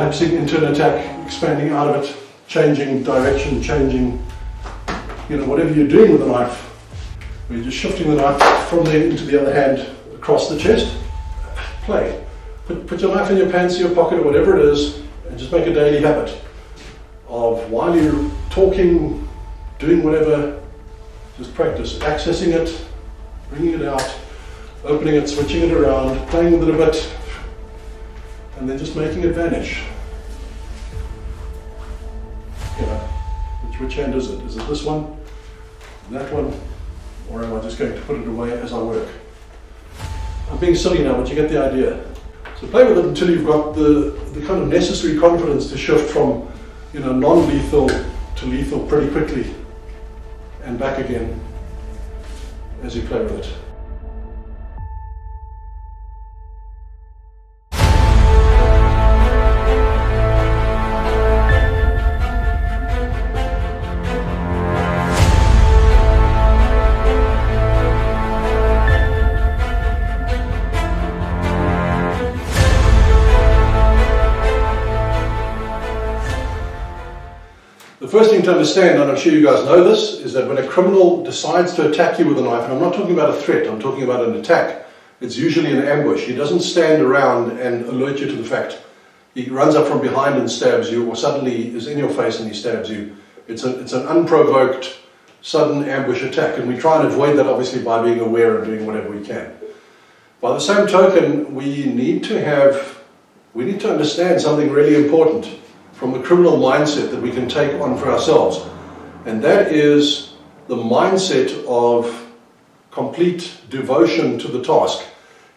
collapsing into an attack, expanding out of it, changing direction, changing, you know, whatever you're doing with the knife. You're just shifting the knife from there into the other hand across the chest. Play. Put your knife in your pants, your pocket, or whatever it is, and just make a daily habit of, while you're talking, doing whatever, just practice accessing it, bringing it out, opening it, switching it around, playing with it a bit, and then just making it vanish. You know, which hand is it? Is it this one, that one, or am I just going to put it away as I work? I'm being silly now, but you get the idea. So play with it until you've got the kind of necessary confidence to shift from, you know, non-lethal to lethal pretty quickly, and back again as you play with it. The first thing to understand, and I'm sure you guys know this, is that when a criminal decides to attack you with a knife, and I'm not talking about a threat, I'm talking about an attack, it's usually an ambush. He doesn't stand around and alert you to the fact. He runs up from behind and stabs you, or suddenly is in your face and he stabs you. It's an unprovoked, sudden ambush attack, and we try and avoid that obviously by being aware and doing whatever we can. By the same token, we need to understand something really important from the criminal mindset that we can take on for ourselves. And that is the mindset of complete devotion to the task,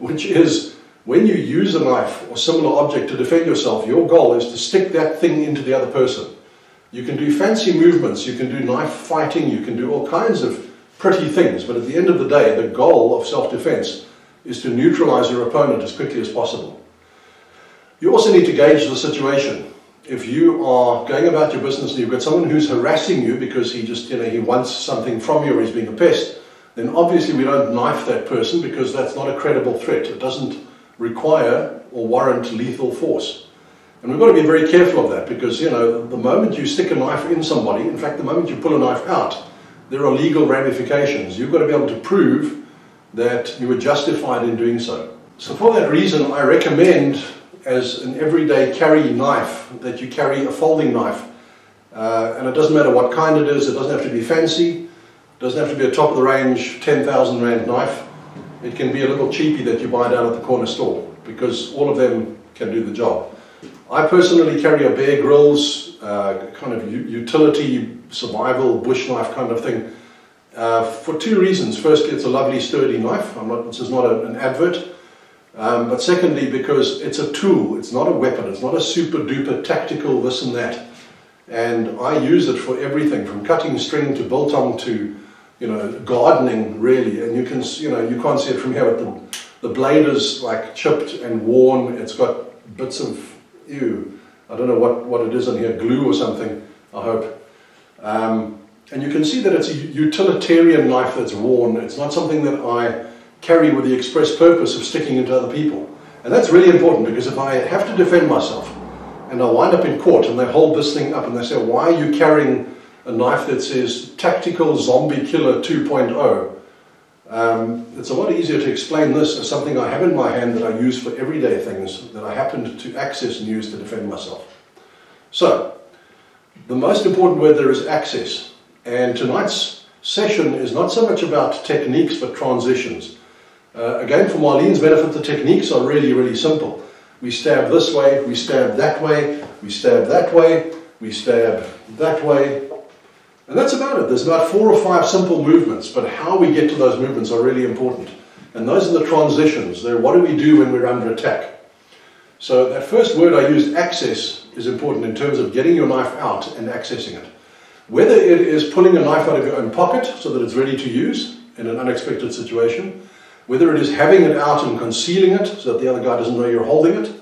which is when you use a knife or similar object to defend yourself, your goal is to stick that thing into the other person. You can do fancy movements, you can do knife fighting, you can do all kinds of pretty things, but at the end of the day, the goal of self-defense is to neutralize your opponent as quickly as possible. You also need to gauge the situation. If you are going about your business and you've got someone who's harassing you because he just, he wants something from you or he's being a pest, then obviously we don't knife that person because that's not a credible threat. It doesn't require or warrant lethal force. And we've got to be very careful of that because, the moment you stick a knife in somebody, in fact, the moment you pull a knife out, there are legal ramifications. You've got to be able to prove that you were justified in doing so. So for that reason, I recommend as an everyday carry knife that you carry a folding knife. And it doesn't matter what kind it is, it doesn't have to be fancy, it doesn't have to be a top of the range 10,000 rand knife. It can be a little cheapie that you buy down at the corner store because all of them can do the job. I personally carry a Bear Grylls kind of utility survival bush knife kind of thing for two reasons. Firstly, it's a lovely sturdy knife. This is not an advert. But secondly, because it's a tool, it's not a weapon, it's not a super duper tactical this and that. And I use it for everything from cutting string to biltong to, gardening really. And you can, you can't see it from here, but the blade is like chipped and worn. It's got bits of, I don't know what it is in here, glue or something, I hope. And you can see that it's a utilitarian knife that's worn. It's not something that I carry with the express purpose of sticking into other people. And that's really important because if I have to defend myself and I wind up in court and they hold this thing up and they say, why are you carrying a knife that says Tactical Zombie Killer 2.0? It's a lot easier to explain this as something I have in my hand that I use for everyday things that I happen to access and use to defend myself. So, the most important word there is access. And tonight's session is not so much about techniques but transitions. Again, for Marlene's benefit, the techniques are really, really simple. We stab this way, we stab that way, we stab that way, we stab that way, and that's about it. There's about 4 or 5 simple movements, but how we get to those movements are really important. And those are the transitions. They're what do we do when we're under attack. So that first word I used, access, is important in terms of getting your knife out and accessing it. Whether it is pulling a knife out of your own pocket so that it's ready to use in an unexpected situation, whether it is having it out and concealing it so that the other guy doesn't know you're holding it,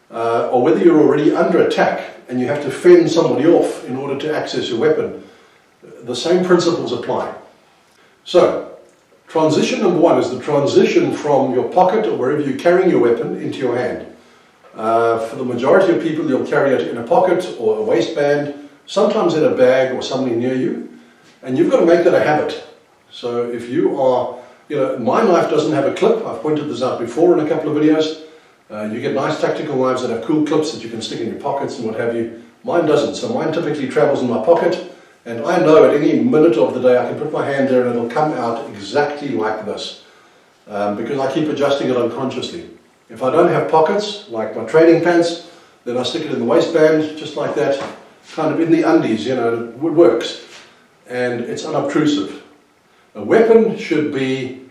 or whether you're already under attack and you have to fend somebody off in order to access your weapon, the same principles apply. So, transition number 1 is the transition from your pocket or wherever you're carrying your weapon into your hand. For the majority of people, you'll carry it in a pocket or a waistband, sometimes in a bag or somewhere near you, and you've got to make that a habit. So if you are, my knife doesn't have a clip. I've pointed this out before in a couple of videos. You get nice tactical knives that have cool clips that you can stick in your pockets and what have you. Mine doesn't, so mine typically travels in my pocket, and I know at any minute of the day I can put my hand there and it'll come out exactly like this, because I keep adjusting it unconsciously. If I don't have pockets, like my training pants, then I stick it in the waistband, just like that, kind of in the undies, it works, and it's unobtrusive. A weapon should be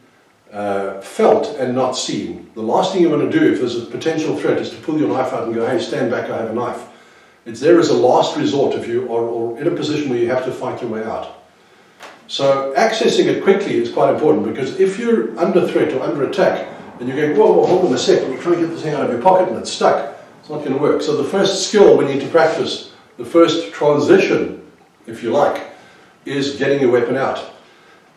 felt and not seen. The last thing you want to do if there's a potential threat is to pull your knife out and go, hey, stand back, I have a knife. It's there as a last resort if you are in a position where you have to fight your way out. So accessing it quickly is quite important, because if you're under threat or under attack and you're going, whoa, hold on a sec, and you're trying to get this thing out of your pocket and it's stuck, it's not going to work. So the first skill we need to practice, the first transition, if you like, is getting your weapon out.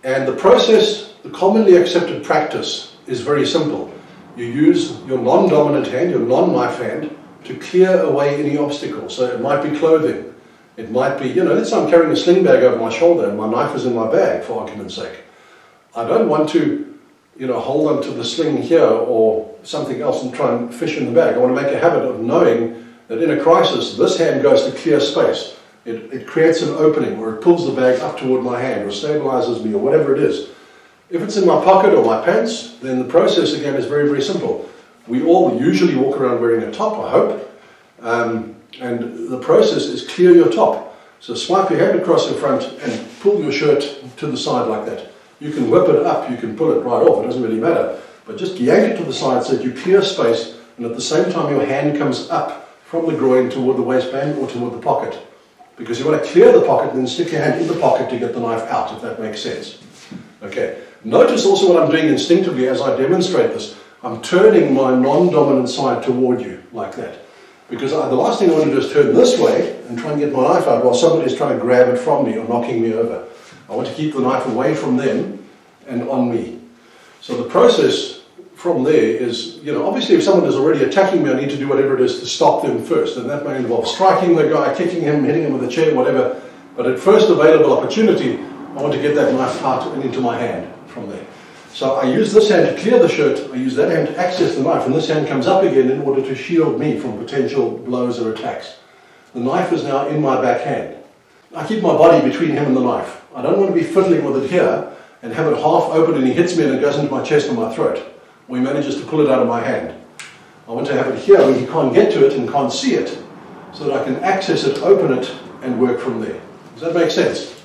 And the process, the commonly accepted practice, is very simple. You use your non-dominant hand, your non-knife hand, to clear away any obstacle. So it might be clothing, it might be, let's say I'm carrying a sling bag over my shoulder and my knife is in my bag, for argument's sake. I don't want to, hold on to the sling here or something else and try and fish in the bag. I want to make a habit of knowing that in a crisis, this hand goes to clear space. It creates an opening, or it pulls the bag up toward my hand, or stabilizes me, or whatever it is. If it's in my pocket or my pants, then the process again is very, very simple. We all usually walk around wearing a top, I hope, and the process is clear your top. So swipe your hand across your front and pull your shirt to the side like that. You can whip it up, you can pull it right off, it doesn't really matter, but just yank it to the side so that you clear space, and at the same time your hand comes up from the groin toward the waistband or toward the pocket. Because you want to clear the pocket and then stick your hand in the pocket to get the knife out, if that makes sense. Okay. Notice also what I'm doing instinctively as I demonstrate this. I'm turning my non-dominant side toward you, like that. Because the last thing I want to do is turn this way and try and get my knife out while somebody's trying to grab it from me or knocking me over. I want to keep the knife away from them and on me. So the process from there is, obviously if someone is already attacking me, I need to do whatever it is to stop them first. And that may involve striking the guy, kicking him, hitting him with a chair, whatever. But at first available opportunity, I want to get that knife out and into my hand from there. So I use this hand to clear the shirt, I use that hand to access the knife, and this hand comes up again in order to shield me from potential blows or attacks. The knife is now in my back hand. I keep my body between him and the knife. I don't want to be fiddling with it here and have it half open and he hits me and it goes into my chest or my throat, or he manages to pull it out of my hand. I want to have it here where he can't get to it and can't see it, so that I can access it, open it, and work from there. Does that make sense?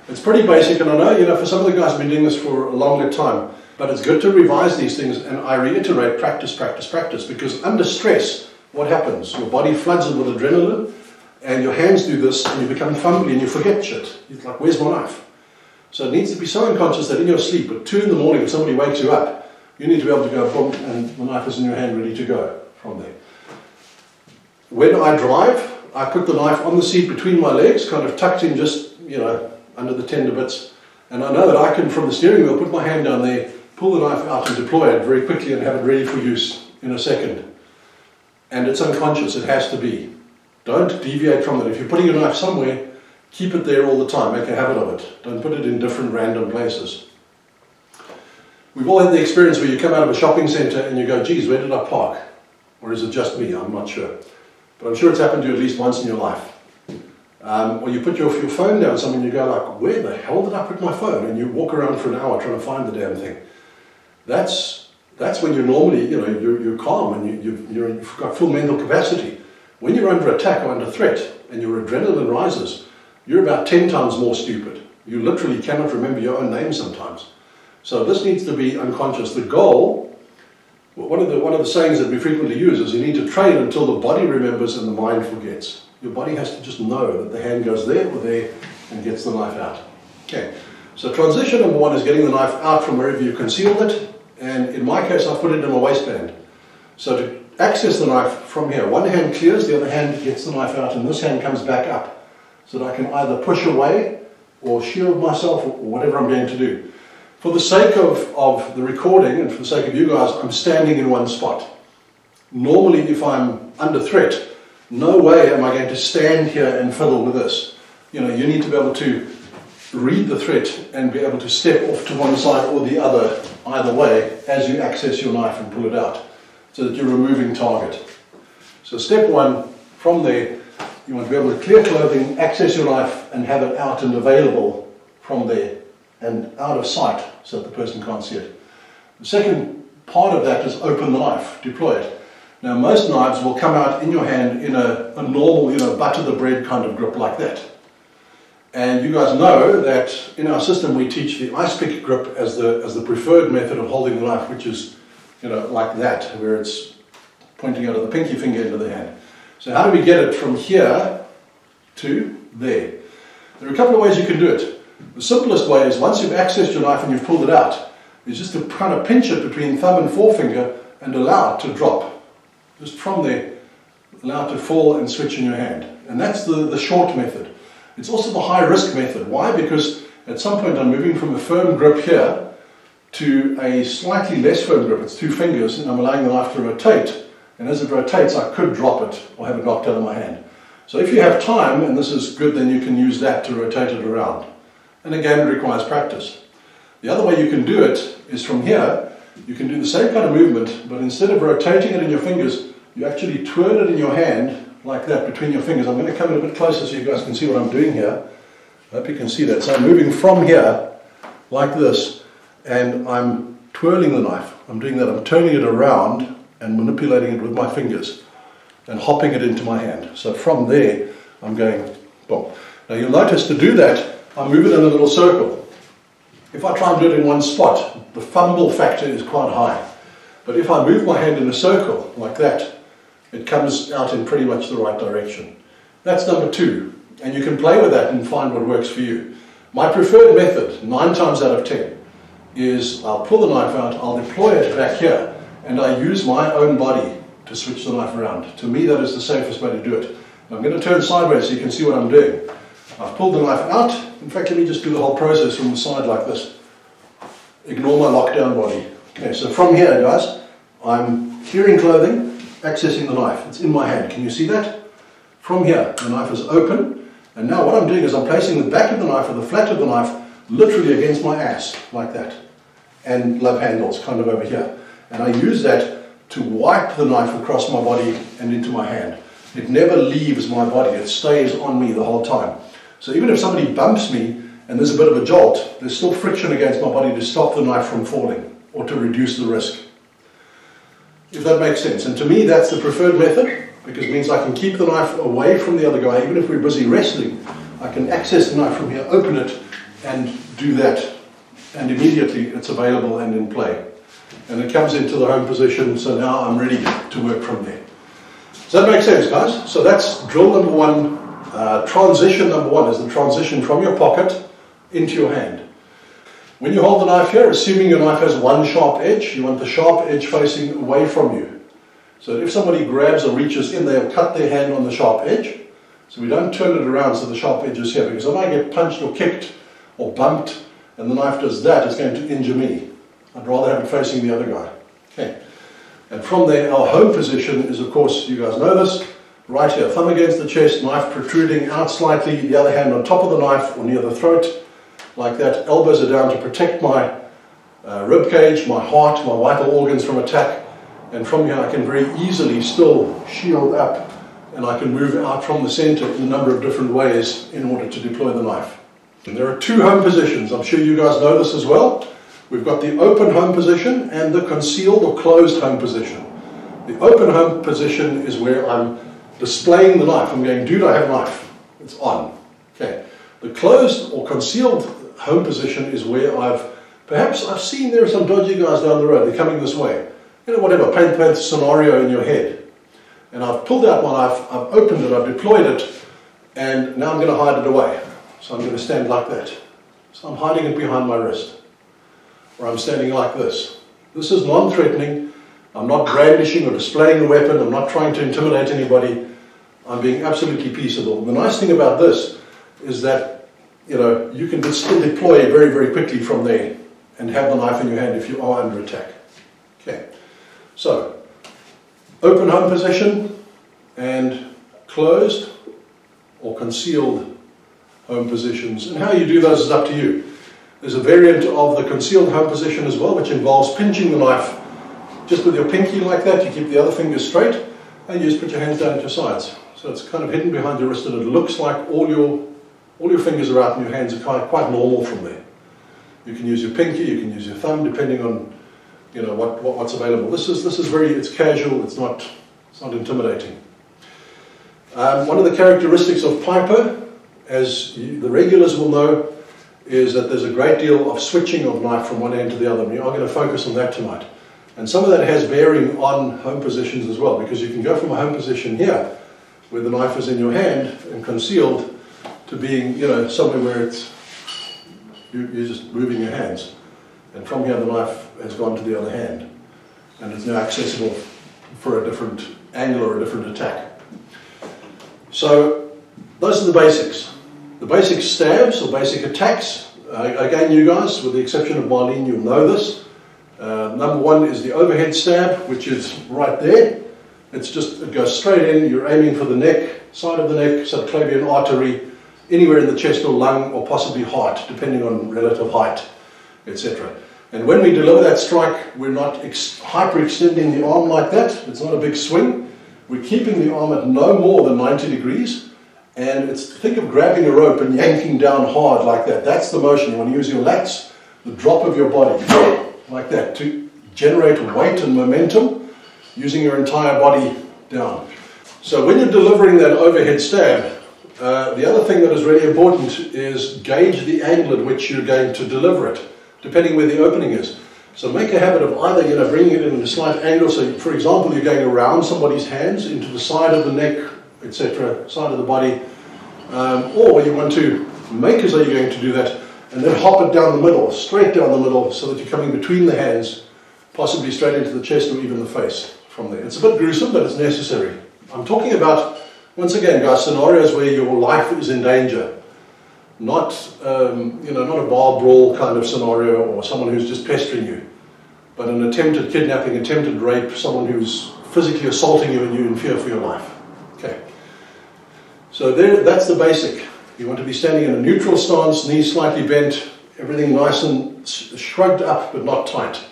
It's pretty basic, and I know, for some of the guys have been doing this for a longer time, but it's good to revise these things, and I reiterate, practice, practice, practice, because under stress, what happens? Your body floods it with adrenaline, and your hands do this, and you become fumbly, and you forget shit. You're like, where's my knife? So it needs to be so unconscious that in your sleep, at 2 in the morning, if somebody wakes you up, you need to be able to go, boom, and the knife is in your hand, ready to go from there. When I drive, I put the knife on the seat between my legs, kind of tucked in just, under the tender bits, and I know that I can, from the steering wheel, put my hand down there, pull the knife out and deploy it very quickly and have it ready for use in a second. And it's unconscious, it has to be. Don't deviate from it. If you're putting your knife somewhere, keep it there all the time, make a habit of it. Don't put it in different random places. We've all had the experience where you come out of a shopping centre and you go, geez, where did I park? Or is it just me? I'm not sure. But I'm sure it's happened to you at least once in your life. Or you put your phone down somewhere and you go like, where the hell did I put my phone? And you walk around for an hour trying to find the damn thing. That's when you're normally, you're calm and you've got full mental capacity. When you're under attack or under threat and your adrenaline rises, you're about 10 times more stupid. You literally cannot remember your own name sometimes. So this needs to be unconscious. The goal, one of the sayings that we frequently use is you need to train until the body remembers and the mind forgets. Your body has to just know that the hand goes there or there and gets the knife out. Okay, so transition number 1 is getting the knife out from wherever you concealed it, and in my case I've put it in my waistband. So to access the knife from here, one hand clears, the other hand gets the knife out, and this hand comes back up, so that I can either push away or shield myself or whatever I'm going to do. For the sake of the recording and for the sake of you guys, I'm standing in one spot. Normally if I'm under threat, no way am I going to stand here and fiddle with this. You know, you need to be able to read the threat and be able to step off to one side or the other, either way, as you access your knife and pull it out, so that you're removing target. So step one, from there, you want to be able to clear clothing, access your knife, and have it out and available from there, and out of sight, so that the person can't see it. The second part of that is open the knife, deploy it. Now most knives will come out in your hand in a normal, you know, butter the bread kind of grip like that. And you guys know that in our system we teach the ice pick grip as the preferred method of holding the knife, which is, you know, like that, where it's pointing out of the pinky finger into the hand. So how do we get it from here to there? There are a couple of ways you can do it. The simplest way is, once you've accessed your knife and you've pulled it out, is just to kind of pinch it between thumb and forefinger and allow it to drop. Just from there, allow it to fall and switch in your hand. And that's the short method. It's also the high risk method. Why? Because at some point I'm moving from a firm grip here to a slightly less firm grip. It's 2 fingers, and I'm allowing the knife to rotate. And as it rotates, I could drop it or have it knocked out of my hand. So if you have time, and this is good, then you can use that to rotate it around. And again, it requires practice. The other way you can do it is from here. You can do the same kind of movement, but instead of rotating it in your fingers, you actually twirl it in your hand like that between your fingers. I'm going to come in a bit closer so you guys can see what I'm doing here. I hope you can see that. So I'm moving from here like this, and I'm twirling the knife. I'm doing that. I'm turning it around and manipulating it with my fingers and hopping it into my hand. So from there, I'm going boom. Now you'll notice, to do that, I move it in a little circle. If I try and do it in one spot, the fumble factor is quite high. But if I move my hand in a circle like that, it comes out in pretty much the right direction. That's number 2. And you can play with that and find what works for you. My preferred method, 9 times out of 10, is I'll pull the knife out, I'll deploy it back here, and I use my own body to switch the knife around. To me, that is the safest way to do it. I'm going to turn sideways so you can see what I'm doing. I've pulled the knife out. In fact, let me just do the whole process from the side like this. Ignore my lockdown body. Okay, so from here, guys, I'm clearing clothing, accessing the knife. It's in my hand. Can you see that? From here, the knife is open. And now what I'm doing is I'm placing the back of the knife or the flat of the knife literally against my ass, like that. And love handles kind of over here. And I use that to wipe the knife across my body and into my hand. It never leaves my body. It stays on me the whole time. So even if somebody bumps me and there's a bit of a jolt, there's still friction against my body to stop the knife from falling or to reduce the risk. If that makes sense. And to me, that's the preferred method, because it means I can keep the knife away from the other guy. Even if we're busy wrestling, I can access the knife from here, open it, and do that. And immediately it's available and in play. And it comes into the home position, so now I'm ready to work from there. Does that make sense, guys? So that's drill number 1. Transition number 1 is the transition from your pocket into your hand. When you hold the knife here, assuming your knife has one sharp edge, you want the sharp edge facing away from you. So if somebody grabs or reaches in, they'll cut their hand on the sharp edge. So we don't turn it around so the sharp edge is here, because if I get punched or kicked or bumped and the knife does that, it's going to injure me. I'd rather have it facing the other guy. Okay. And from there, our home position is, of course, you guys know this, right here, thumb against the chest, knife protruding out slightly, the other hand on top of the knife or near the throat, like that. Elbows are down to protect my rib cage, my heart, my vital organs from attack. And from here I can very easily still shield up, and I can move out from the center in a number of different ways in order to deploy the knife. And there are 2 home positions. I'm sure you guys know this as well. We've got the open home position and the concealed or closed home position. The open home position is where I'm displaying the knife. I'm going, dude, I have a knife. It's on. Okay. The closed or concealed home position is where perhaps I've seen there are some dodgy guys down the road. They're coming this way. You know, whatever, paint the scenario in your head. And I've pulled out my knife, I've opened it, I've deployed it, and now I'm going to hide it away. So I'm going to stand like that. So I'm hiding it behind my wrist. Or I'm standing like this. This is non-threatening. I'm not brandishing or displaying a weapon. I'm not trying to intimidate anybody. I'm being absolutely peaceable. The nice thing about this is that, you know, you can still deploy very, very quickly from there and have the knife in your hand if you are under attack. Okay. So, open home position, and closed or concealed home positions. And how you do those is up to you. There's a variant of the concealed home position as well, which involves pinching the knife just with your pinky like that. You keep the other finger straight and you just put your hands down at your sides. So it's kind of hidden behind your wrist and it looks like all your fingers are out and your hands are quite normal from there. You can use your pinky, you can use your thumb, depending on what's available. This is it's casual, it's not intimidating. One of the characteristics of Piper, as the regulars will know, is that there's a great deal of switching of knife from one end to the other, and we are going to focus on that tonight. And some of that has bearing on home positions as well, because you can go from a home position here, where the knife is in your hand and concealed, to being, somewhere where you're just moving your hands. And from here the knife has gone to the other hand, and it's now accessible for a different angle or a different attack. So those are the basics. The basic stabs or basic attacks, again you guys, with the exception of Marlene, you'll know this. Number one is the overhead stab, which is right there. It goes straight in, you're aiming for the neck, side of the neck, subclavian artery, anywhere in the chest or lung or possibly heart, depending on relative height, etc. And when we deliver that strike, we're not hyperextending the arm like that. It's not a big swing. We're keeping the arm at no more than 90 degrees. And think of grabbing a rope and yanking down hard like that. That's the motion. You want to use your lats, the drop of your body, like that, to generate weight and momentum, using your entire body down. So when you're delivering that overhead stab, the other thing that is really important is gauge the angle at which you're going to deliver it, depending where the opening is. So make a habit of either bringing it in a slight angle. So for example, you're going around somebody's hands into the side of the neck, etc., side of the body, or you want to make as though you're going to do that and then hop it down the middle, straight down the middle, so that you're coming between the hands, possibly straight into the chest or even the face from there. It's a bit gruesome, but it's necessary. I'm talking about, once again guys, scenarios where your life is in danger. Not not a bar brawl kind of scenario or someone who's just pestering you, but an attempted kidnapping, attempted rape, someone who's physically assaulting you and you're in fear for your life. Okay. So that's the basic. You want to be standing in a neutral stance, knees slightly bent, everything nice and shrugged up but not tight.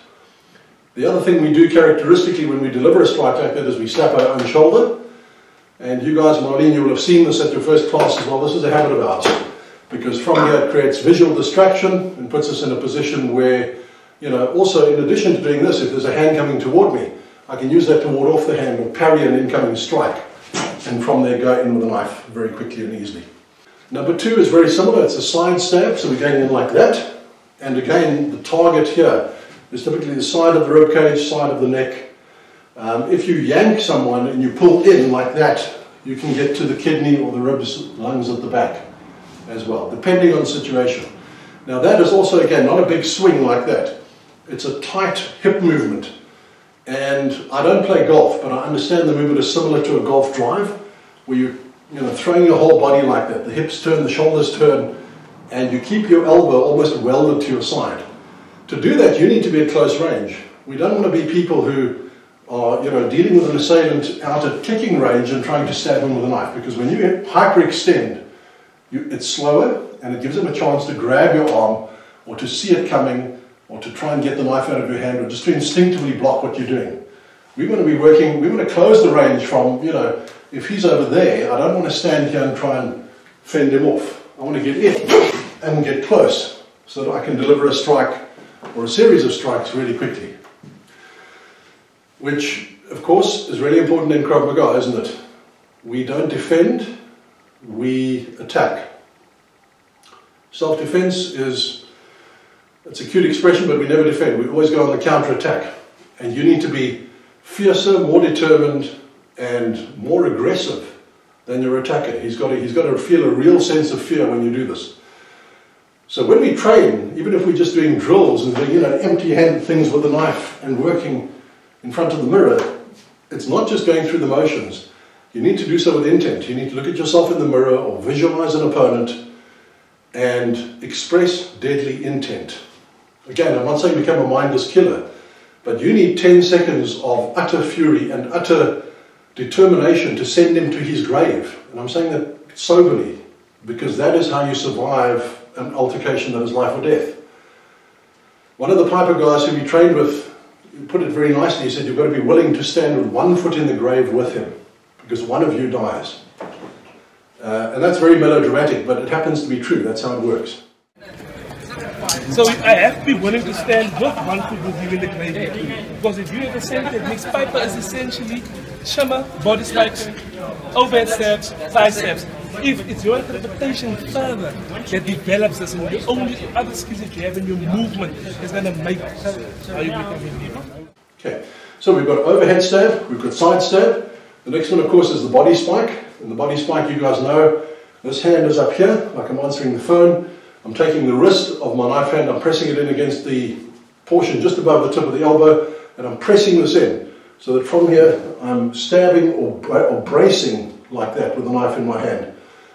The other thing we do characteristically when we deliver a strike like that is we slap our own shoulder. And you guys, Marlene, you will have seen this at your first class as well. This is a habit of ours, because from here it creates visual distraction and puts us in a position where, also in addition to doing this, if there's a hand coming toward me, I can use that to ward off the hand or parry an incoming strike, and from there go in with a knife very quickly and easily. Number two is very similar. It's a side stab, so we're going in like that. And again, the target here is typically the side of the rib cage, side of the neck. If you yank someone and you pull in like that, you can get to the kidney or the ribs, lungs at the back as well, depending on the situation. Now that is also, again, not a big swing like that. It's a tight hip movement. And I don't play golf, but I understand the movement is similar to a golf drive, where you're throwing your whole body like that. The hips turn, the shoulders turn, and you keep your elbow almost welded to your side. To do that, you need to be at close range. We don't want to be people who are, dealing with an assailant out at kicking range and trying to stab him with a knife, because when you hyperextend, it's slower, and it gives them a chance to grab your arm, or to see it coming, or to try and get the knife out of your hand, or just to instinctively block what you're doing. We want to be working, we want to close the range from, if he's over there, I don't want to stand here and try and fend him off. I want to get in and get close, so that I can deliver a strike, or a series of strikes really quickly. Which, of course, is really important in Krav Maga, isn't it? We don't defend, we attack. Self-defense it's a cute expression, but we never defend. We always go on the counter-attack. And you need to be fiercer, more determined, and more aggressive than your attacker. He's got to feel a real sense of fear when you do this. So when we train, even if we're just doing drills and doing, empty-handed things with the knife and working in front of the mirror, it's not just going through the motions. You need to do so with intent. You need to look at yourself in the mirror or visualize an opponent and express deadly intent. Again, I'm not saying become a mindless killer, but you need 10 seconds of utter fury and utter determination to send him to his grave. And I'm saying that soberly, because that is how you survive an altercation that is life or death. One of the Piper guys who we trained with put it very nicely. He said, you've got to be willing to stand with one foot in the grave with him, because one of you dies. And that's very melodramatic, but it happens to be true. That's how it works. So I have to be willing to stand with one foot with you in the grave. Because if you have a same techniques, Piper is essentially shimmer, body spikes, overhead stabs, side stabs. If it's your interpretation further that develops this, and the only other skills that you have in your movement is going to make how you become a leader. Okay, so we've got overhead stab, we've got side stab. The next one, of course, is the body spike. And the body spike, you guys know, this hand is up here, like I'm answering the phone. I'm taking the wrist of my knife hand, I'm pressing it in against the portion just above the tip of the elbow, and I'm pressing this in, so that from here I'm stabbing or bracing like that with the knife in my hand.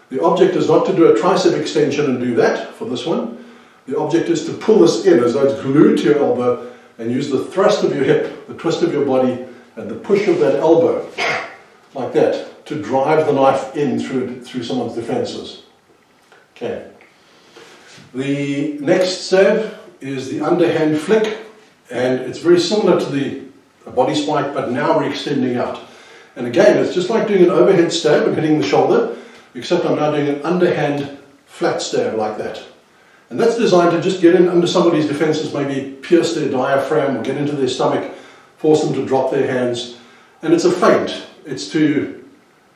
The object is not to do a tricep extension and do that for this one. The object is to pull this in as though it's glued to your elbow, and use the thrust of your hip, the twist of your body, and the push of that elbow, like that, to drive the knife in through someone's defenses. Okay. The next stab is the underhand flick, and it's very similar to the body spike, but now we're extending out. And again, it's just like doing an overhead stab and hitting the shoulder, except I'm now doing an underhand flat stab like that. And that's designed to just get in under somebody's defenses, maybe pierce their diaphragm or get into their stomach, force them to drop their hands. And it's a feint. It's to,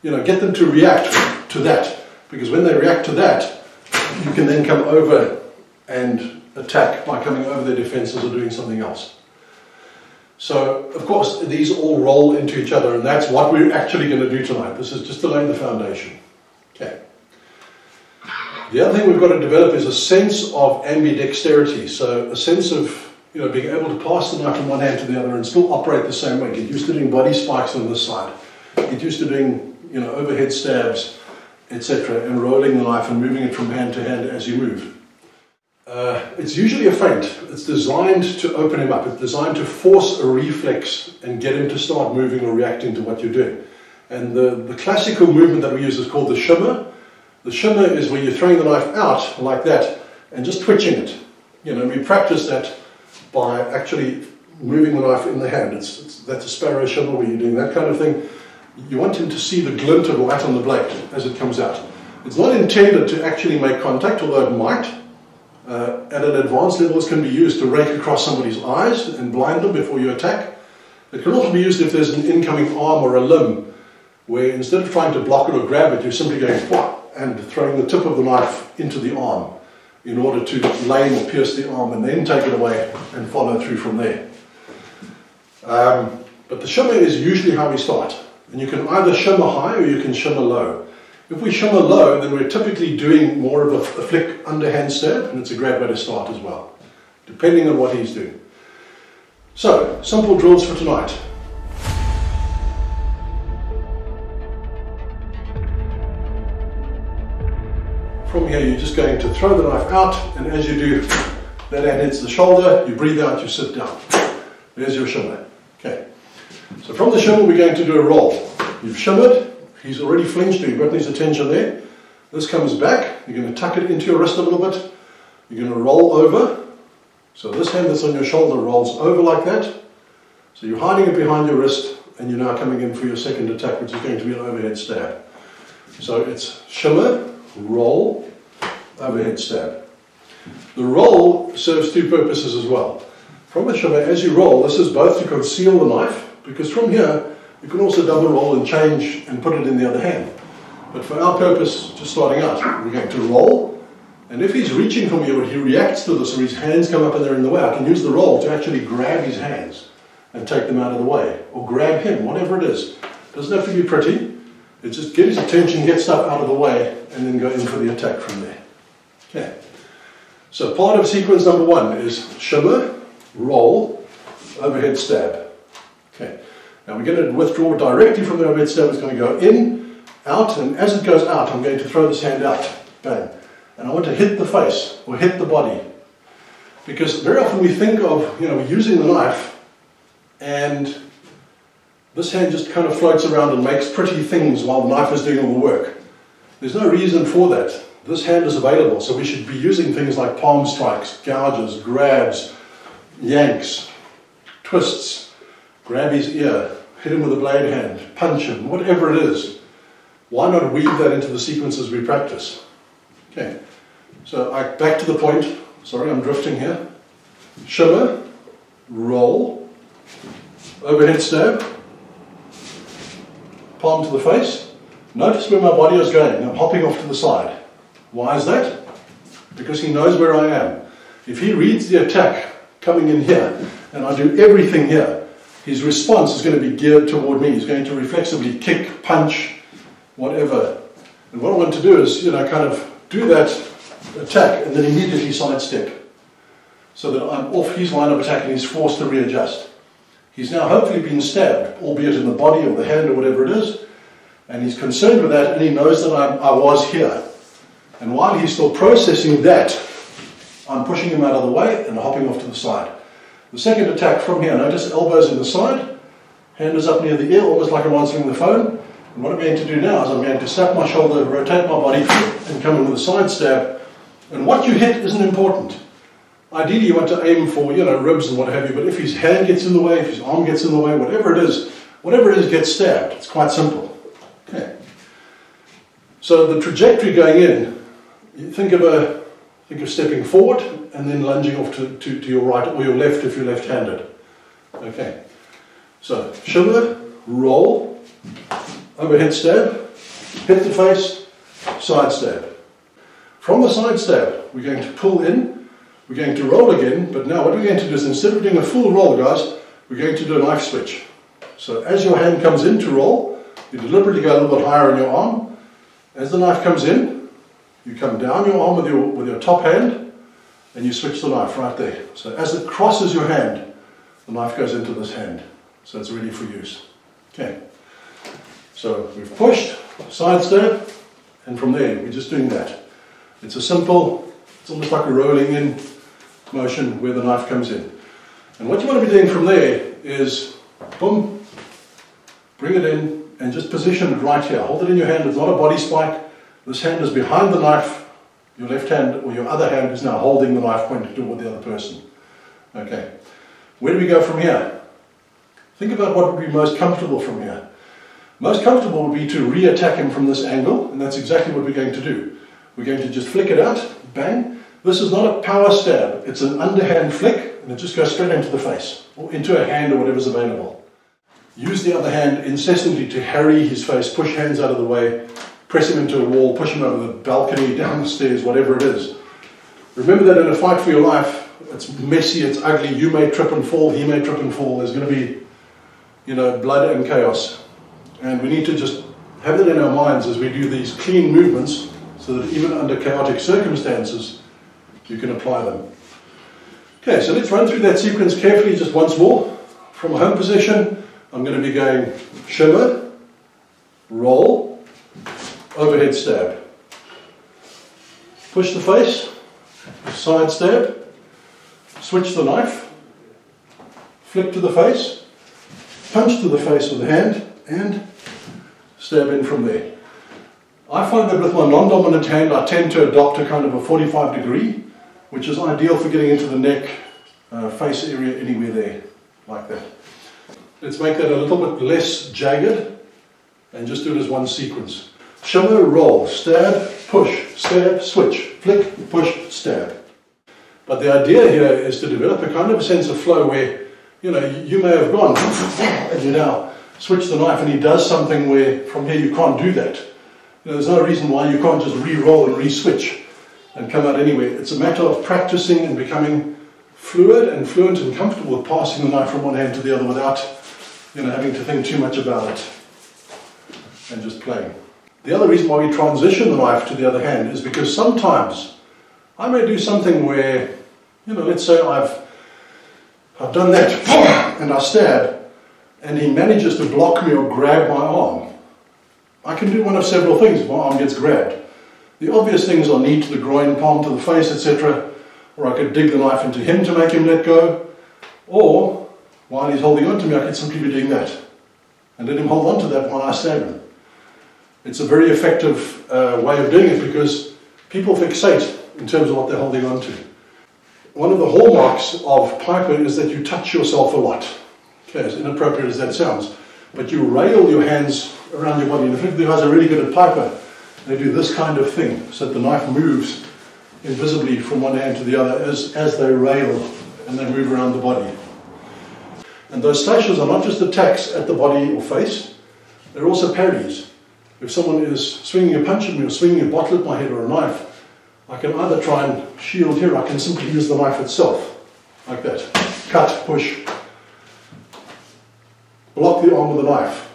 get them to react to that. Because when they react to that, you can then come over and attack by coming over their defenses or doing something else. So, of course, these all roll into each other, and that's what we're actually going to do tonight. This is just to lay the foundation. Okay. The other thing we've got to develop is a sense of ambidexterity. So, a sense of being able to pass the knife from one hand to the other and still operate the same way. Get used to doing body spikes on this side. Get used to doing overhead stabs, etc., and rolling the knife and moving it from hand to hand as you move. It's usually a feint. It's designed to open him up. It's designed to force a reflex and get him to start moving or reacting to what you're doing. And the classical movement that we use is called the shimmer. The shimmer is where you're throwing the knife out like that and just twitching it. We practice that by actually moving the knife in the hand. That's a sparrow shimmer where you're doing that kind of thing. You want him to see the glint of light on the blade as it comes out. It's not intended to actually make contact, although it might. At an advanced level, this can be used to rake across somebody's eyes and blind them before you attack. It can also be used if there's an incoming arm or a limb, where instead of trying to block it or grab it, you're simply going and throwing the tip of the knife into the arm in order to lame or pierce the arm and then take it away and follow through from there. But the shimmer is usually how we start. And you can either shimmer high or you can shimmer low. If we shimmer low, then we're typically doing more of a flick underhand stab, and it's a great way to start as well, depending on what he's doing. So, simple drills for tonight. From here, you're just going to throw the knife out, and as you do, that hand hits the shoulder, you breathe out, you sit down. There's your shimmer. Okay. So from the shimmer, we're going to do a roll. You've shimmered, he's already flinched, you've gotten his attention there. This comes back, you're going to tuck it into your wrist a little bit. You're going to roll over. So this hand that's on your shoulder rolls over like that. So you're hiding it behind your wrist, and you're now coming in for your second attack, which is going to be an overhead stab. So it's shimmer, roll, overhead stab. The roll serves two purposes as well. From the shimmer, as you roll, this is both to conceal the knife, because from here, you can also double roll and change and put it in the other hand. But for our purpose, just starting out, we're going to roll, and if he's reaching for me or he reacts to this or his hands come up and they're in the way, I can use the roll to actually grab his hands and take them out of the way, or grab him, whatever it is. It doesn't have to be pretty, it's just get his attention, get stuff out of the way, and then go in for the attack from there. Okay. So part of sequence number one is shimmer, roll, overhead stab. Okay. Now we're going to withdraw directly from the overhead stab. It's going to go in, out, and as it goes out, I'm going to throw this hand out. Bang. And I want to hit the face or hit the body. Because very often we think of, we're using the knife and This hand just kind of floats around and makes pretty things while the knife is doing all the work. There's no reason for that. This hand is available, so we should be using things like palm strikes, gouges, grabs, yanks, twists, grab his ear, hit him with a blade hand, punch him, whatever it is. Why not weave that into the sequences we practice? Okay, so back to the point. Sorry, I'm drifting here. Shimmer, roll, overhead stab, palm to the face. Notice where my body is going. I'm hopping off to the side. Why is that? Because he knows where I am. If he reads the attack coming in here, and I do everything here, his response is going to be geared toward me. He's going to reflexively kick, punch, whatever. And what I want to do is, kind of do that attack and then immediately sidestep, so that I'm off his line of attack and he's forced to readjust. He's now hopefully been stabbed, albeit in the body or the hand or whatever it is, and he's concerned with that, and he knows that I was here. And while he's still processing that, I'm pushing him out of the way and hopping off to the side. The second attack from here, notice elbows in the side, hand is up near the ear, almost like I'm answering the phone. And what I'm going to do now is I'm going to snap my shoulder, rotate my body, and come in with a side stab. And what you hit isn't important. Ideally you want to aim for, ribs and what have you, but if his hand gets in the way, if his arm gets in the way, whatever it is gets stabbed. It's quite simple. Okay. So the trajectory going in, you think of stepping forward and then lunging off to your right or your left if you're left-handed. Okay. So shimmer, roll, overhead stab, hit the face, side stab. From the side stab, we're going to pull in, we're going to roll again, but now what we're going to do is, instead of doing a full roll, guys, we're going to do a knife switch. So as your hand comes in to roll, you deliberately go a little bit higher on your arm. As the knife comes in, you come down your arm with your top hand, and you switch the knife right there. So as it crosses your hand, the knife goes into this hand. So it's ready for use. Okay. So we've pushed, side stab, and from there we're just doing that. It's it's almost like a rolling in motion where the knife comes in. And what you want to be doing from there is, boom, bring it in and just position it right here. Hold it in your hand, it's not a body spike. This hand is behind the knife, your left hand or your other hand is now holding the knife pointed toward the other person. Okay, where do we go from here? Think about what would be most comfortable from here. Most comfortable would be to re-attack him from this angle, and that's exactly what we're going to do. We're going to just flick it out, bang. This is not a power stab, it's an underhand flick, and it just goes straight into the face, or into a hand or whatever's available. Use the other hand incessantly to harry his face, push hands out of the way, press him into a wall, push him over the balcony, down the stairs, whatever it is. Remember that in a fight for your life, it's messy, it's ugly, you may trip and fall, he may trip and fall, there's going to be, blood and chaos. And we need to just have that in our minds as we do these clean movements, so that even under chaotic circumstances, you can apply them. Okay, so let's run through that sequence carefully just once more. From a home position, I'm going to be going shimmer, roll, overhead stab. Push the face, side stab, switch the knife, flick to the face, punch to the face with the hand, and stab in from there. I find that with my non-dominant hand I tend to adopt a kind of a 45 degree, which is ideal for getting into the neck, face area, anywhere there, like that. Let's make that a little bit less jagged and just do it as one sequence. Shimmer, roll, stab, push, stab, switch, flick, push, stab. But the idea here is to develop a kind of a sense of flow where, you may have gone and you now switch the knife and he does something where from here you can't do that. There's no reason why you can't just re-roll and re-switch and come out anywhere. It's a matter of practicing and becoming fluid and fluent and comfortable with passing the knife from one hand to the other without having to think too much about it and just playing. The other reason why we transition the knife to the other hand is because sometimes I may do something where, let's say I've done that and I stab and he manages to block me or grab my arm. I can do one of several things if my arm gets grabbed. The obvious things are knee to the groin, palm to the face, etc. Or I could dig the knife into him to make him let go. Or, while he's holding on to me, I could simply be doing that. and let him hold on to that while I stab him. It's a very effective way of doing it because people fixate in terms of what they're holding on to. One of the hallmarks of piper is that you touch yourself a lot. Okay, as inappropriate as that sounds. But you rail your hands around your body. And if the guys are really good at piper, they do this kind of thing so that the knife moves invisibly from one hand to the other as they rail and they move around the body. And those slashes are not just attacks at the body or face, they're also parries. If someone is swinging a punch at me or swinging a bottle at my head or a knife, I can either try and shield here, or I can simply use the knife itself, like that. Cut, push. Block the arm with a knife.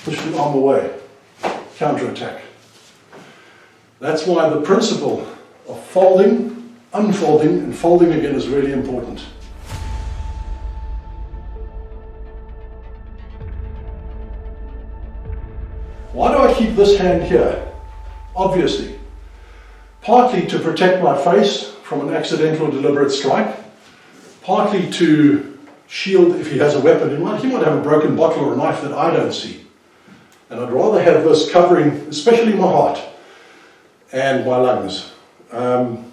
Push the arm away. Counter-attack. That's why the principle of folding, unfolding, and folding again is really important. Why do I keep this hand here? Obviously, partly to protect my face from an accidental or deliberate strike, partly to shield if he has a weapon. He might have a broken bottle or a knife that I don't see. And I'd rather have this covering, especially my heart and my lungs. From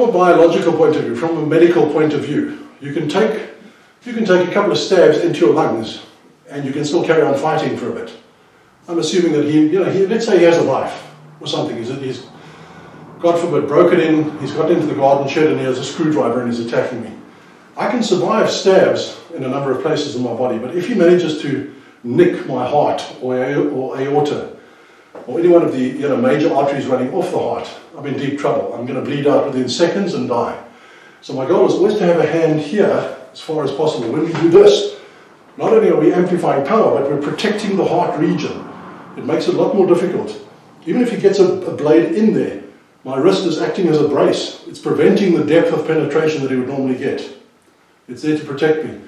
a biological point of view, from a medical point of view, you can take a couple of stabs into your lungs and you can still carry on fighting for a bit. I'm assuming that let's say he has a knife or something. He's God forbid, broken in, he's got into the garden shed and he has a screwdriver and he's attacking me. I can survive stabs in a number of places in my body, but if he manages to nick my heart or aorta or any one of the major arteries running off the heart, I'm in deep trouble. I'm going to bleed out within seconds and die. So my goal is always to have a hand here as far as possible. When we do this, not only are we amplifying power, but we're protecting the heart region. It makes it a lot more difficult. Even if he gets a blade in there, my wrist is acting as a brace. It's preventing the depth of penetration that he would normally get. It's there to protect me.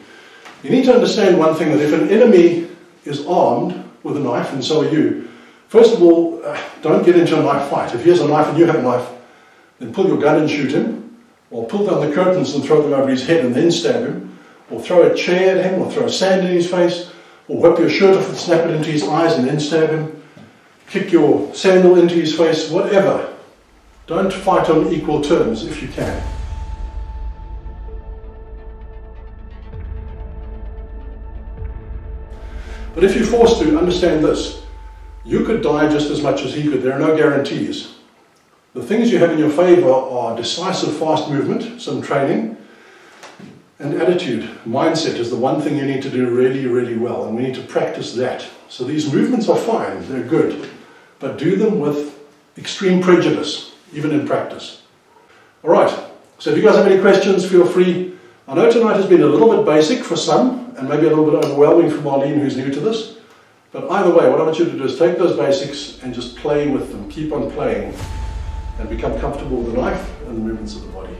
You need to understand one thing, that if an enemy is armed with a knife, and so are you, first of all, don't get into a knife fight. If he has a knife and you have a knife, then pull your gun and shoot him, or pull down the curtains and throw them over his head and then stab him, or throw a chair at him, or throw sand in his face, or whip your shirt off and snap it into his eyes and then stab him, kick your sandal into his face, whatever. Don't fight on equal terms if you can. But if you're forced to, understand this. You could die just as much as he could. There are no guarantees. The things you have in your favor are decisive, fast movement, some training, and attitude. Mindset is the one thing you need to do really, really well, and we need to practice that. So these movements are fine, they're good, but do them with extreme prejudice, even in practice. All right, so if you guys have any questions, feel free. I know tonight has been a little bit basic for some, and maybe a little bit overwhelming for Marlene, who's new to this. But either way, what I want you to do is take those basics and just play with them. Keep on playing and become comfortable with the knife and the movements of the body.